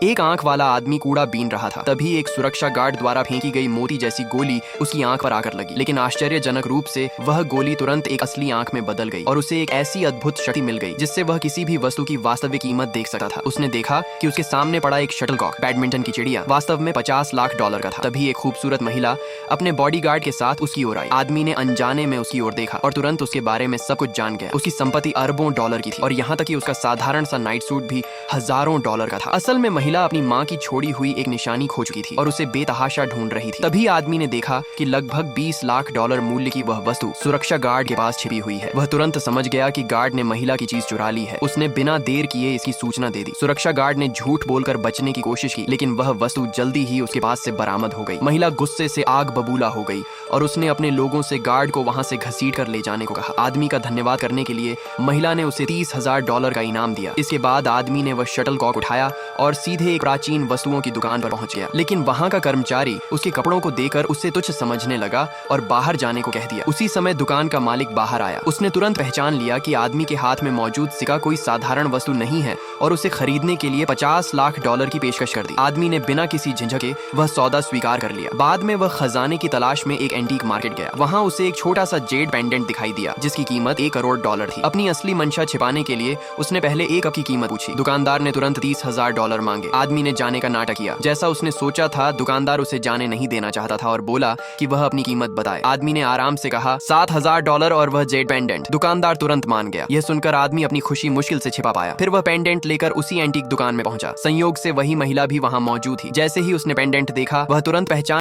एक आंख वाला आदमी कूड़ा बीन रहा था। तभी एक सुरक्षा गार्ड द्वारा फेंकी गई मोती जैसी गोली उसकी आंख पर आकर लगी, लेकिन आश्चर्यजनक रूप से वह गोली तुरंत एक असली आंख में बदल गई और उसे एक ऐसी अद्भुत शक्ति मिल गई जिससे वह किसी भी वस्तु की वास्तविक कीमत देख सकता था। उसने देखा कि उसके सामने पड़ा एक शटलकॉक, बैडमिंटन की चिड़िया, वास्तव में 50 लाख डॉलर का था। तभी एक खूबसूरत महिला अपने बॉडीगार्ड के साथ उसकी ओर आई। आदमी ने अनजाने में उसकी ओर देखा और तुरंत उसके बारे में सब कुछ जान गया। उसकी संपत्ति अरबों डॉलर की थी और यहाँ तक कि उसका साधारण सा नाइट सूट भी हजारों डॉलर का था। असल में महिला अपनी माँ की छोड़ी हुई एक निशानी खो चुकी थी और उसे बेतहाशा ढूंढ रही थी। तभी आदमी ने देखा कि लगभग 20 लाख डॉलर मूल्य की वह वस्तु सुरक्षा गार्ड के पास छिपी हुई है। वह तुरंत समझ गया कि गार्ड ने महिला की चीज चुरा ली है। उसने बिना देर किए इसकी सूचना दे दी। सुरक्षा गार्ड ने झूठ बोलकर बचने की कोशिश की, लेकिन वह वस्तु जल्दी ही उसके पास से बरामद हो गई। महिला गुस्से से आग बबूला हो गई और उसने अपने लोगों से गार्ड को वहां से घसीट कर ले जाने को कहा। आदमी का धन्यवाद करने के लिए महिला ने उसे 30,000 डॉलर का इनाम दिया। इसके बाद आदमी ने वह शटलकॉक उठाया और सीधे एक प्राचीन वस्तुओं की दुकान पर पहुंच गया, लेकिन वहां का कर्मचारी उसके कपड़ों को देखकर उससे तुच्छ समझने लगा और बाहर जाने को कह दिया। उसी समय दुकान का मालिक बाहर आया। उसने तुरंत पहचान लिया कि आदमी के हाथ में मौजूद सिक्का कोई साधारण वस्तु नहीं है और उसे खरीदने के लिए 50 लाख डॉलर की पेशकश कर दी। आदमी ने बिना किसी झिझके वह सौदा स्वीकार कर लिया। बाद में वह खजाने की तलाश में एक एंटीक मार्केट गया। वहां उसे एक छोटा सा जेड पेंडेंट दिखाई दिया जिसकी कीमत 1 करोड़ डॉलर थी। अपनी असली मंशा छिपाने के लिए उसने पहले एक कप की कीमत पूछी। दुकानदार ने तुरंत 30,000 डॉलर मांगे। आदमी ने जाने का नाटक किया। जैसा उसने सोचा था, दुकानदार उसे जाने नहीं देना चाहता था और बोला कि वह अपनी कीमत बताए। आदमी ने आराम से कहा 7,000 डॉलर और वह जेड पेंडेंट। दुकानदार तुरंत मान गया। यह सुनकर आदमी अपनी खुशी मुश्किल से छिपा पाया। फिर वह पेंडेंट लेकर उसी एंटीक दुकान में पहुंचा। संयोग से वही महिला भी वहां मौजूद थी। जैसे ही उसने पेंडेंट देखा, वह तुरंत पहचान